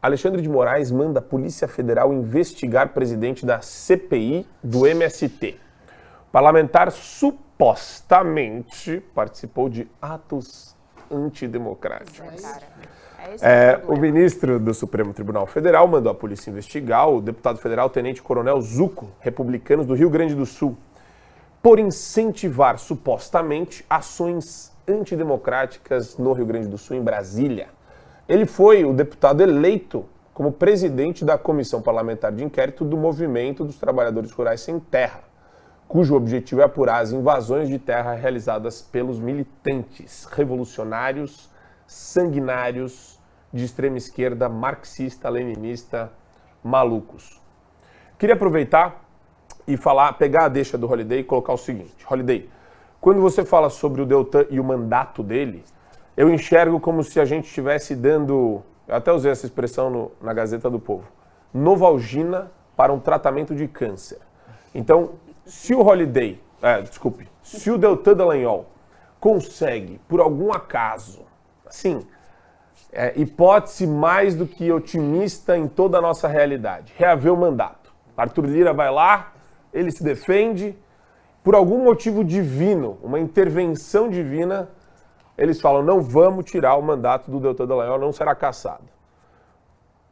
Alexandre de Moraes manda a Polícia Federal investigar presidente da CPI do MST. O parlamentar supostamente participou de atos antidemocráticos. O ministro do Supremo Tribunal Federal mandou a polícia investigar o deputado federal Tenente Coronel Zuco, republicanos do Rio Grande do Sul, por incentivar supostamente ações antidemocráticas no Rio Grande do Sul, em Brasília. Ele foi o deputado eleito como presidente da Comissão Parlamentar de Inquérito do Movimento dos Trabalhadores Rurais Sem Terra, cujo objetivo é apurar as invasões de terra realizadas pelos militantes revolucionários, sanguinários, de extrema esquerda, marxista, leninista, malucos. Queria aproveitar e pegar a deixa do Holliday e colocar o seguinte. Holliday, quando você fala sobre o Deltan e o mandato dele, eu enxergo como se a gente estivesse dando, eu até usei essa expressão na Gazeta do Povo, novalgina para um tratamento de câncer. Então, se o Holliday, se o Deltan Dallagnol consegue, por algum acaso, assim, hipótese mais do que otimista em toda a nossa realidade, reaver o mandato. Arthur Lira vai lá, ele se defende, por algum motivo divino, uma intervenção divina, eles falam, não vamos tirar o mandato do Deltan Dallagnol, não será cassado.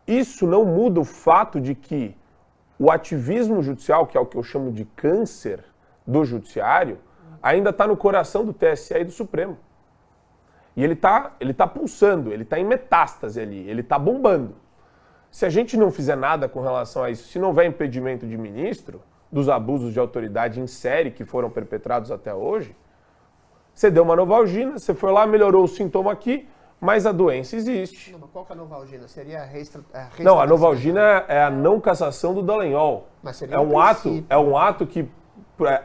Isso não muda o fato de que o ativismo judicial, que é o que eu chamo de câncer do judiciário, ainda está no coração do TSE e do Supremo. E ele tá pulsando, ele está em metástase ali, ele está bombando. Se a gente não fizer nada com relação a isso, se não houver impedimento de ministro, dos abusos de autoridade em série que foram perpetrados até hoje, você deu uma novalgina, você foi lá, melhorou o sintoma aqui, mas a doença existe. Não, mas qual que é a novalgina? Seria a Não, a novalgina é a não cassação do Dallagnol. Mas seria é um ato que,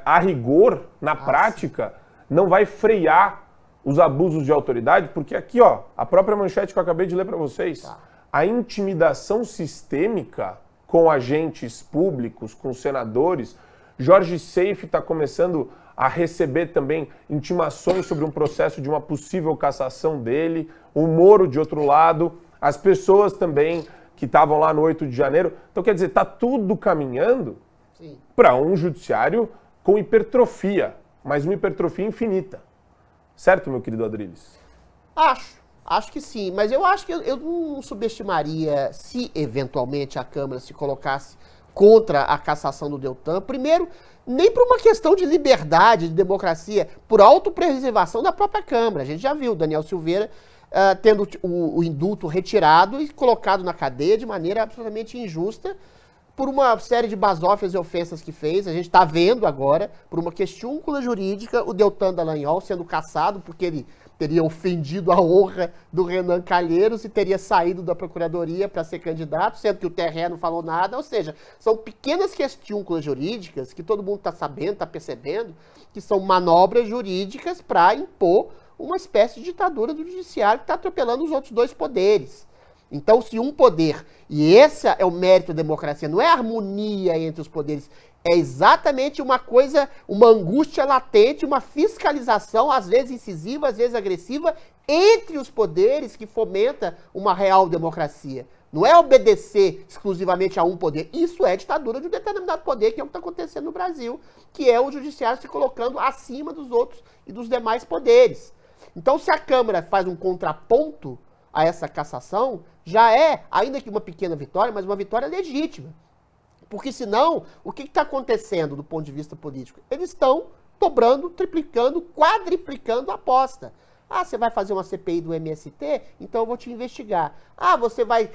a rigor, na prática, não vai frear os abusos de autoridade, porque aqui, ó, a própria manchete que eu acabei de ler para vocês, a intimidação sistêmica com agentes públicos, com senadores, Jorge Seife está começando a receber também intimações sobre um processo de uma possível cassação dele, o Moro de outro lado, as pessoas também que estavam lá no 8 de janeiro. Então, quer dizer, está tudo caminhando para um judiciário com hipertrofia, mas uma hipertrofia infinita. Certo, meu querido Adriles? Acho que sim, mas eu acho que eu não subestimaria se eventualmente a Câmara se colocasse contra a cassação do Deltan. Primeiro, nem por uma questão de liberdade, de democracia, por autopreservação da própria Câmara. A gente já viu o Daniel Silveira tendo o indulto retirado e colocado na cadeia de maneira absolutamente injusta por uma série de basófias e ofensas que fez. A gente está vendo agora, por uma questiúncula jurídica, o Deltan Dallagnol sendo cassado porque ele teria ofendido a honra do Renan Calheiros e teria saído da Procuradoria para ser candidato, sendo que o TRE não falou nada. Ou seja, são pequenas questiúnculas jurídicas que todo mundo está sabendo, está percebendo, que são manobras jurídicas para impor uma espécie de ditadura do judiciário que está atropelando os outros dois poderes. Então, se um poder, e esse é o mérito da democracia, não é harmonia entre os poderes, é exatamente uma coisa, uma angústia latente, uma fiscalização, às vezes incisiva, às vezes agressiva, entre os poderes que fomenta uma real democracia. Não é obedecer exclusivamente a um poder. Isso é ditadura de um determinado poder, que é o que está acontecendo no Brasil, que é o judiciário se colocando acima dos outros e dos demais poderes. Então, se a Câmara faz um contraponto a essa cassação, já é, ainda que uma pequena vitória, mas uma vitória legítima. Porque senão, o que está acontecendo do ponto de vista político? Eles estão dobrando, triplicando, quadriplicando a aposta. Você vai fazer uma CPI do MST? Então eu vou te investigar. Você vai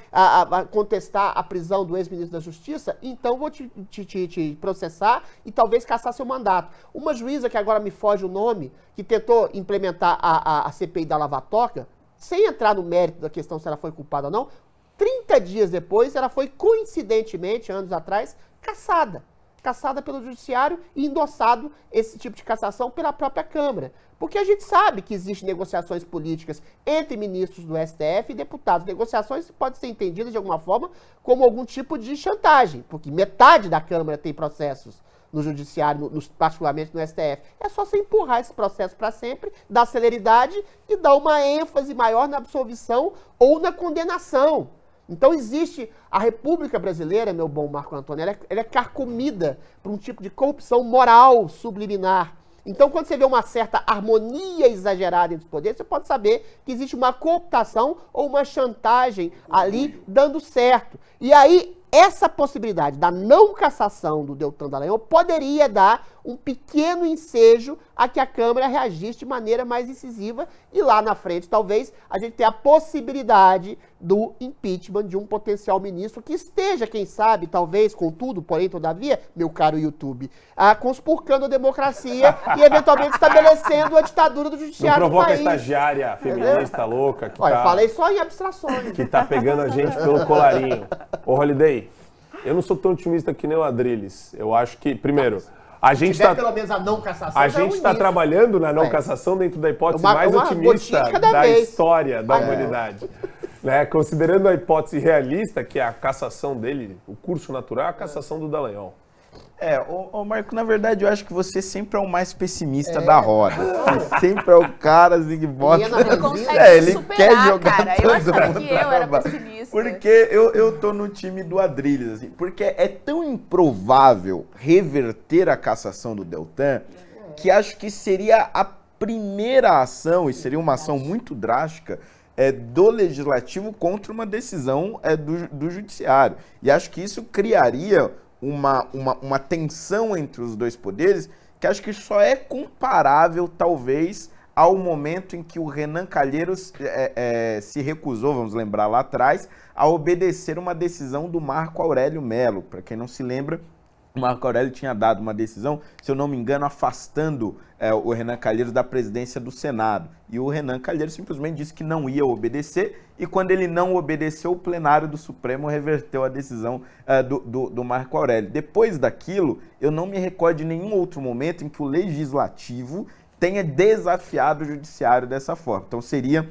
contestar a prisão do ex-ministro da Justiça? Então eu vou te processar e talvez cassar seu mandato. Uma juíza, que agora me foge o nome, que tentou implementar a CPI da Lava Toga, sem entrar no mérito da questão se ela foi culpada ou não, 30 dias depois, ela foi coincidentemente, anos atrás, cassada. Cassada pelo judiciário e endossado esse tipo de cassação pela própria Câmara. Porque a gente sabe que existem negociações políticas entre ministros do STF e deputados. Negociações podem ser entendidas de alguma forma como algum tipo de chantagem, porque metade da Câmara tem processos no judiciário, particularmente no STF. É só você empurrar esse processo para sempre, dar celeridade e dar uma ênfase maior na absolvição ou na condenação. Então existe a República Brasileira, meu bom Marco Antônio, ela é carcomida por um tipo de corrupção moral subliminar. Então, quando você vê uma certa harmonia exagerada entre os poderes, você pode saber que existe uma cooptação ou uma chantagem ali dando certo. E aí, essa possibilidade da não cassação do Deltan Dallagnol poderia dar um pequeno ensejo a que a Câmara reagisse de maneira mais incisiva e lá na frente, talvez, a gente tenha a possibilidade do impeachment de um potencial ministro que esteja, quem sabe, talvez, contudo, porém, todavia, meu caro YouTube, conspurcando a democracia e, eventualmente, estabelecendo a ditadura do judiciário do país. Não provoca a estagiária feminista louca que Olha, falei só em abstrações. Que tá pegando a gente pelo colarinho. Ô, Holiday, eu não sou tão otimista que nem o Adrilles. Eu acho que, primeiro... A gente está pelo menos a não cassação. A gente está trabalhando na não cassação dentro da hipótese mais otimista da história da humanidade. Né? Considerando a hipótese realista, que é a cassação dele, o curso natural, é a cassação do Dallagnol. Marco, na verdade, eu acho que você sempre é o mais pessimista da roda. Você sempre é o cara assim, que bota... Ele superar, quer jogar cara. todo Eu achava mundo que eu era baixo. pessimista. Porque eu tô no time do Adrilles, assim. Porque é tão improvável reverter a cassação do Deltan que acho que seria a primeira ação, e seria uma ação muito drástica, do Legislativo contra uma decisão do Judiciário. E acho que isso criaria uma tensão entre os dois poderes que acho que só é comparável, talvez, ao momento em que o Renan Calheiros se recusou, vamos lembrar lá atrás, a obedecer uma decisão do Marco Aurélio Mello. Para quem não se lembra, o Marco Aurélio tinha dado uma decisão, se eu não me engano, afastando o Renan Calheiros da presidência do Senado. E o Renan Calheiros simplesmente disse que não ia obedecer, e quando ele não obedeceu, o plenário do Supremo reverteu a decisão do Marco Aurélio. Depois daquilo, eu não me recordo de nenhum outro momento em que o Legislativo tenha desafiado o Judiciário dessa forma. Então seria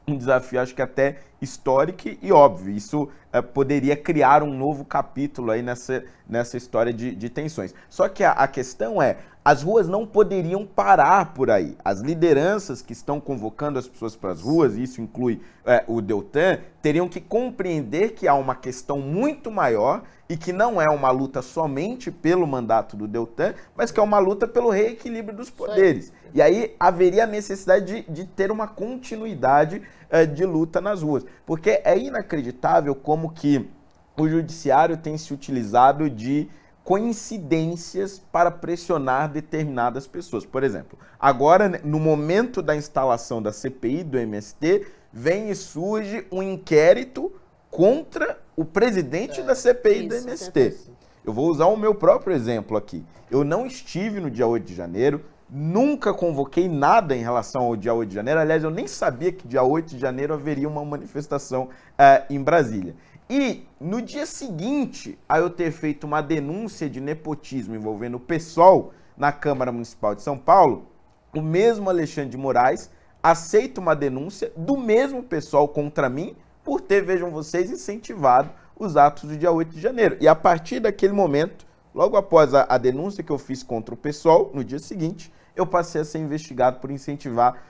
um desafio, acho que até histórico e óbvio. Isso poderia criar um novo capítulo aí nessa história de tensões. Só que a questão é, as ruas não poderiam parar por aí. As lideranças que estão convocando as pessoas para as ruas, e isso inclui o Deltan, teriam que compreender que há uma questão muito maior e que não é uma luta somente pelo mandato do Deltan, mas que é uma luta pelo reequilíbrio dos poderes. E aí haveria a necessidade de ter uma continuidade de luta nas ruas. Porque é inacreditável como que o judiciário tem se utilizado de coincidências para pressionar determinadas pessoas. Por exemplo, agora, no momento da instalação da CPI do MST, vem e surge um inquérito contra o presidente da CPI do MST. Eu vou usar o meu próprio exemplo aqui. Eu não estive no dia 8 de janeiro, nunca convoquei nada em relação ao dia 8 de janeiro. Aliás, eu nem sabia que dia 8 de janeiro haveria uma manifestação em Brasília. E no dia seguinte a eu ter feito uma denúncia de nepotismo envolvendo o PSOL na Câmara Municipal de São Paulo, o mesmo Alexandre de Moraes aceita uma denúncia do mesmo PSOL contra mim por ter, vejam vocês, incentivado os atos do dia 8 de janeiro. E a partir daquele momento, logo após a denúncia que eu fiz contra o PSOL, no dia seguinte, eu passei a ser investigado por incentivar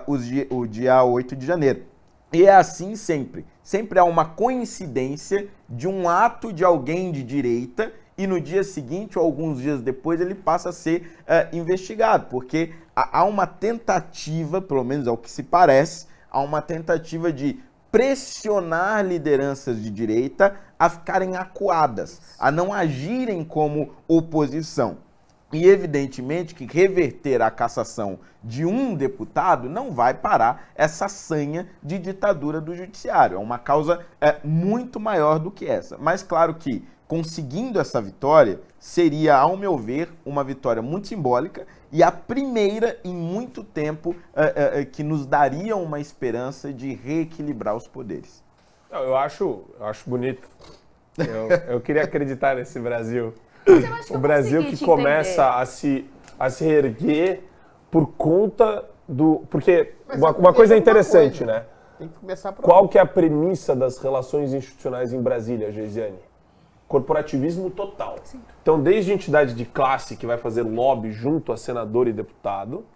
o dia 8 de janeiro. E é assim sempre. Sempre há uma coincidência de um ato de alguém de direita e no dia seguinte ou alguns dias depois ele passa a ser investigado, porque há uma tentativa, pelo menos ao que se parece, há uma tentativa de pressionar lideranças de direita a ficarem acuadas, a não agirem como oposição. E evidentemente que reverter a cassação de um deputado não vai parar essa sanha de ditadura do judiciário. É uma causa muito maior do que essa. Mas claro que conseguindo essa vitória seria, ao meu ver, uma vitória muito simbólica e a primeira em muito tempo que nos daria uma esperança de reequilibrar os poderes. Eu acho bonito. Eu queria acreditar nesse Brasil. O Brasil que começa a se reerguer por conta do... Porque uma coisa é interessante, né? Tem que começar por... Qual que é a premissa das relações institucionais em Brasília, Geisiane? Corporativismo total. Sim. Então, desde entidade de classe que vai fazer lobby junto a senador e deputado,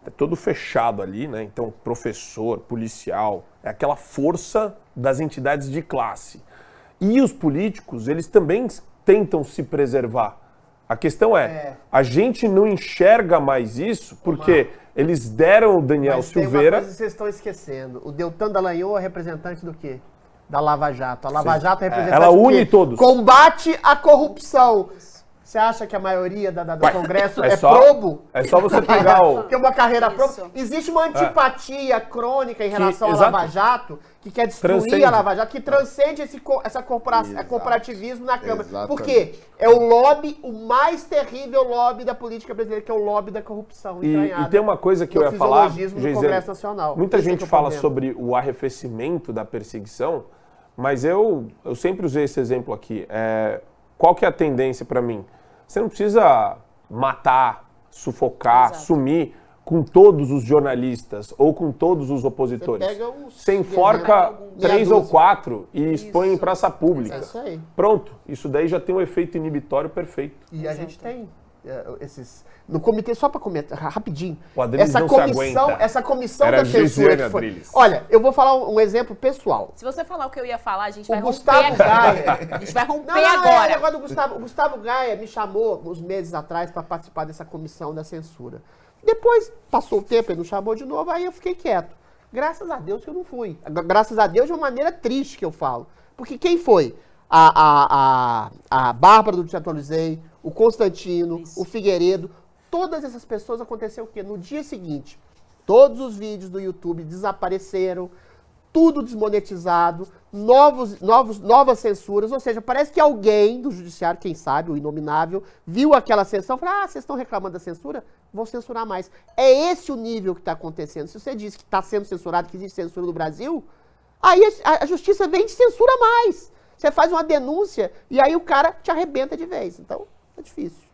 é todo fechado ali, né? Então, professor, policial, é aquela força das entidades de classe. E os políticos, eles também tentam se preservar. A questão a gente não enxerga mais isso porque eles deram o Daniel Silveira... Tem uma coisa que vocês estão esquecendo. O Deltan Dallagnol é representante do quê? Da Lava Jato. A Lava Jato é representante ela une todos. Combate à corrupção. Você acha que a maioria do Congresso é probo? É só você pegar o... Tem uma carreira probo. Existe uma antipatia crônica em relação à Lava Jato, que quer destruir a Lava Jato, que transcende esse corporativismo na Câmara. Exatamente. Por quê? É o lobby, o mais terrível lobby da política brasileira, que é o lobby da corrupção. E tem uma coisa que eu ia falar, no Congresso Nacional. Muita gente fala sobre o arrefecimento da perseguição, mas eu sempre usei esse exemplo aqui. Qual que é a tendência para mim? Você não precisa matar, sufocar, sumir com todos os jornalistas ou com todos os opositores. Você enforca 3 ou 4 e expõe em praça pública. É isso aí. Pronto, isso daí já tem um efeito inibitório perfeito. E a gente tem esses... No comitê, só para comentar, rapidinho. O Adriles não se aguenta. Essa comissão Era da censura que foi... Adriles. Olha, eu vou falar um exemplo pessoal. Se você falar o que eu ia falar, a gente vai Gustavo romper Gaia. A gente vai romper Não, agora. Agora o Gustavo Gaia me chamou uns meses atrás para participar dessa comissão da censura. Depois, passou o tempo, ele não chamou de novo, aí eu fiquei quieto. Graças a Deus que eu não fui. Graças a Deus de uma maneira triste que eu falo. Porque quem foi? A Bárbara do Te Atualizei, o Constantino, o Figueiredo, todas essas pessoas aconteceu o quê? No dia seguinte, todos os vídeos do YouTube desapareceram, tudo desmonetizado, novas censuras, ou seja, parece que alguém do judiciário, quem sabe, o inominável, viu aquela sessão e falou, vocês estão reclamando da censura? Vou censurar mais. É esse o nível que está acontecendo. Se você diz que está sendo censurado, que existe censura no Brasil, aí a justiça vem e te censura mais. Você faz uma denúncia e aí o cara te arrebenta de vez. Então, é difícil.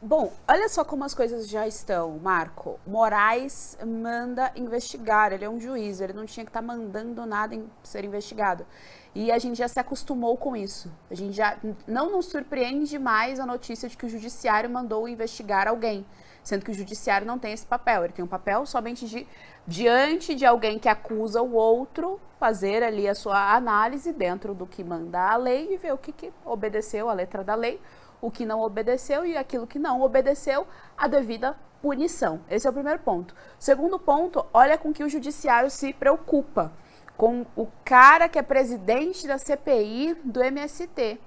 Bom, olha só como as coisas já estão, Marco. Moraes manda investigar, ele é um juiz, ele não tinha que estar mandando nada ser investigado. E a gente já se acostumou com isso. A gente já não nos surpreende mais a notícia de que o judiciário mandou investigar alguém, sendo que o judiciário não tem esse papel. Ele tem um papel somente diante de alguém que acusa o outro, fazer ali a sua análise dentro do que manda a lei e ver o que obedeceu a letra da lei, o que não obedeceu e aquilo que não obedeceu, a devida punição. Esse é o primeiro ponto. Segundo ponto, olha com que o judiciário se preocupa, com o cara que é presidente da CPI do MST.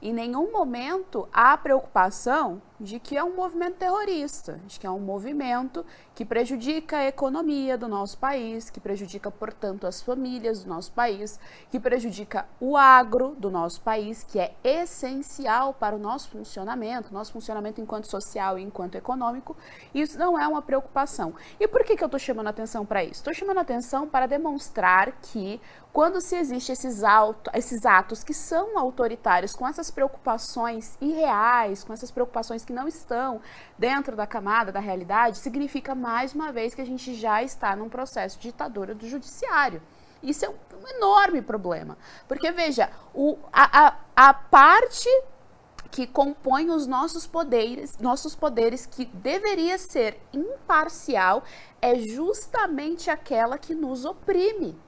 Em nenhum momento há preocupação de que é um movimento terrorista, de que é um movimento que prejudica a economia do nosso país, que prejudica, portanto, as famílias do nosso país, que prejudica o agro do nosso país, que é essencial para o nosso funcionamento enquanto social e enquanto econômico. Isso não é uma preocupação. E por que eu estou chamando a atenção para isso? Estou chamando a atenção para demonstrar que quando se existem esses atos que são autoritários, com essas preocupações irreais, com essas preocupações que não estão dentro da camada da realidade, significa mais uma vez que a gente já está num processo de ditadura do judiciário. Isso é um enorme problema. Porque, veja, a parte que compõe os nossos poderes, que deveria ser imparcial, é justamente aquela que nos oprime.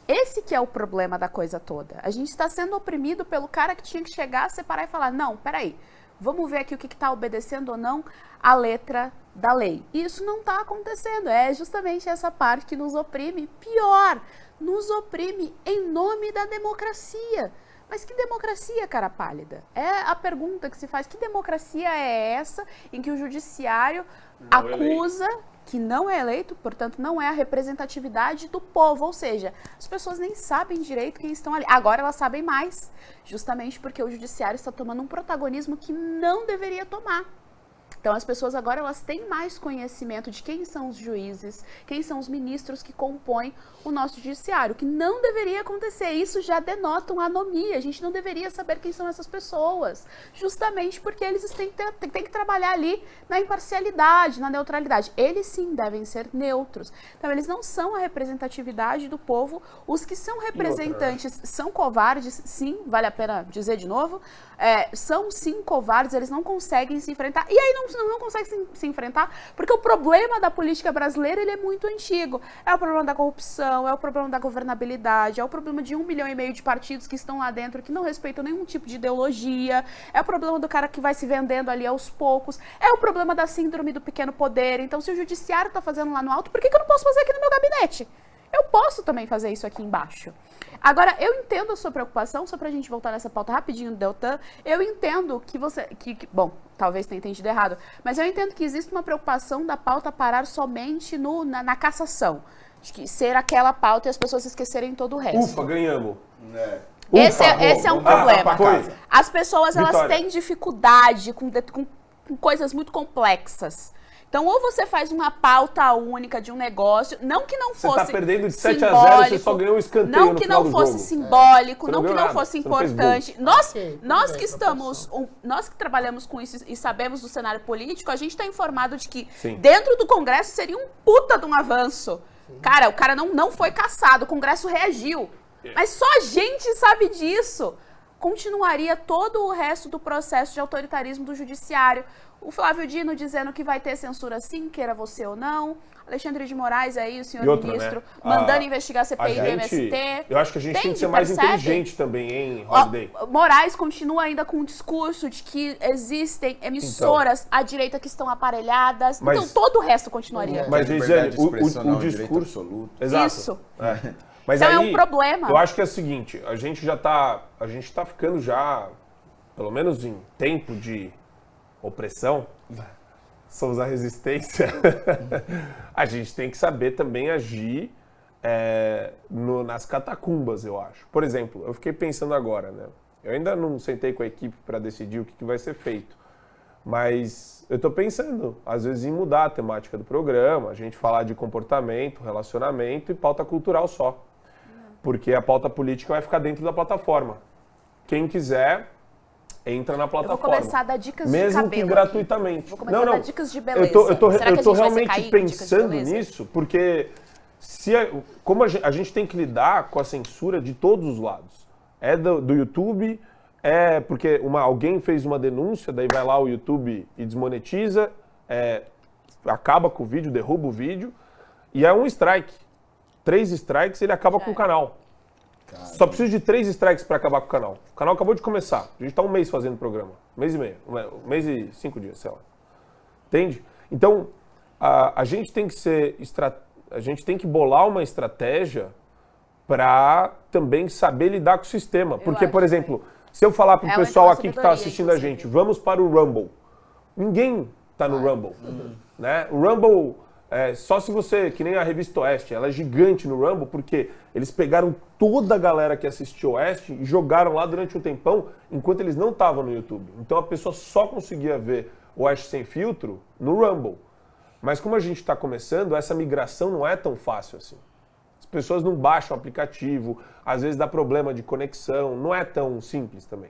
Esse que é o problema da coisa toda. A gente está sendo oprimido pelo cara que tinha que chegar, separar e falar, não, peraí, vamos ver aqui o que está obedecendo ou não a letra da lei. Isso não está acontecendo, é justamente essa parte que nos oprime. Pior, nos oprime em nome da democracia. Mas que democracia, cara pálida? É a pergunta que se faz. Que democracia é essa em que o judiciário acusa que não é eleito, portanto, não é a representatividade do povo, ou seja, as pessoas nem sabem direito quem estão ali. Agora elas sabem mais, justamente porque o judiciário está tomando um protagonismo que não deveria tomar. Então, as pessoas agora elas têm mais conhecimento de quem são os juízes, quem são os ministros que compõem o nosso judiciário, que não deveria acontecer. Isso já denota uma anomia. A gente não deveria saber quem são essas pessoas, justamente porque eles têm que trabalhar ali na imparcialidade, na neutralidade. Eles sim devem ser neutros. Então, eles não são a representatividade do povo. Os que são representantes são covardes, sim, vale a pena dizer de novo, são sim covardes, eles não conseguem se enfrentar. E aí não não consegue se enfrentar, porque o problema da política brasileira ele é muito antigo. É o problema da corrupção, é o problema da governabilidade, é o problema de 1,5 milhão de partidos que estão lá dentro, que não respeitam nenhum tipo de ideologia, é o problema do cara que vai se vendendo ali aos poucos, é o problema da síndrome do pequeno poder. Então, se o judiciário está fazendo lá no alto, por que eu não posso fazer aqui no meu gabinete? Eu posso também fazer isso aqui embaixo. Agora, eu entendo a sua preocupação, só pra gente voltar nessa pauta rapidinho do Deltan, eu entendo que você... bom, talvez tenha entendido errado, mas eu entendo que existe uma preocupação da pauta parar somente na cassação. De que ser aquela pauta e as pessoas esquecerem todo o resto. Ufa, ganhamos. Esse é um problema. Foi. As pessoas, elas Vitória. têm dificuldade com coisas muito complexas. Então, ou você faz uma pauta única de um negócio, não que não fosse Você tá perdendo de 7-0, você só ganhou um escanteio não no que final não do fosse jogo. simbólico, Você não que ganhou não nada, fosse você não fez importante. gol. Nós que estamos, nós que trabalhamos com isso e sabemos do cenário político, a gente está informado de que Sim. dentro do Congresso seria um puta de um avanço. Cara, o cara não foi cassado, o Congresso reagiu. Mas só a gente sabe disso. Continuaria todo o resto do processo de autoritarismo do judiciário. O Flávio Dino dizendo que vai ter censura sim, queira você ou não. Alexandre de Moraes aí, o senhor E outra, ministro, né? mandando investigar a CPI do gente, MST. eu acho que a gente tem que ser mais inteligente também, hein, Holiday? Moraes continua ainda com o discurso de que existem emissoras à direita que estão aparelhadas. Mas- então todo o resto continuaria. Mas, liberdade Gisele, de expressão não o é um direito discurso... absoluto. Exato. Isso. É. Mas Então aí, é um problema. Eu acho que é o seguinte, a gente tá ficando já, pelo menos em tempo de opressão, somos a resistência, a gente tem que saber também agir nas catacumbas, eu acho. Por exemplo, eu fiquei pensando agora, né? Eu ainda não sentei com a equipe para decidir o que vai ser feito, mas eu tô pensando, às vezes, em mudar a temática do programa, a gente falar de comportamento, relacionamento e pauta cultural só. Porque a pauta política vai ficar dentro da plataforma. Quem quiser, entra na Eu vou plataforma. começar a dar dicas de mesmo cabelo que aqui. gratuitamente. Vou começar a dar dicas de beleza. Eu tô Será que a gente vai ser realmente Kaique, dicas de pensando beleza? nisso, porque como a gente tem que lidar com a censura de todos os lados. É do YouTube, porque alguém fez uma denúncia, daí vai lá o YouTube e desmonetiza, acaba com o vídeo, derruba o vídeo, e é um strike. 3 strikes, ele acaba com o canal. Só precisa de 3 strikes para acabar com o canal. O canal acabou de começar. A gente tá 1 mês fazendo o programa. 1 mês e meio. 1 mês e 5 dias, sei lá. Entende? Então, a gente tem que bolar uma estratégia para também saber lidar com o sistema. Porque, acho por exemplo, se eu falar pro É pessoal uma aqui que tá sabedoria, assistindo a inclusive. gente, vamos para o Rumble. Ninguém tá no Rumble. Né? O Rumble... só se você, que nem a Revista Oeste, ela é gigante no Rumble porque eles pegaram toda a galera que assistiu Oeste e jogaram lá durante um tempão enquanto eles não estavam no YouTube. Então a pessoa só conseguia ver Oeste Sem Filtro no Rumble. Mas como a gente está começando, essa migração não é tão fácil assim. As pessoas não baixam o aplicativo, às vezes dá problema de conexão, não é tão simples também.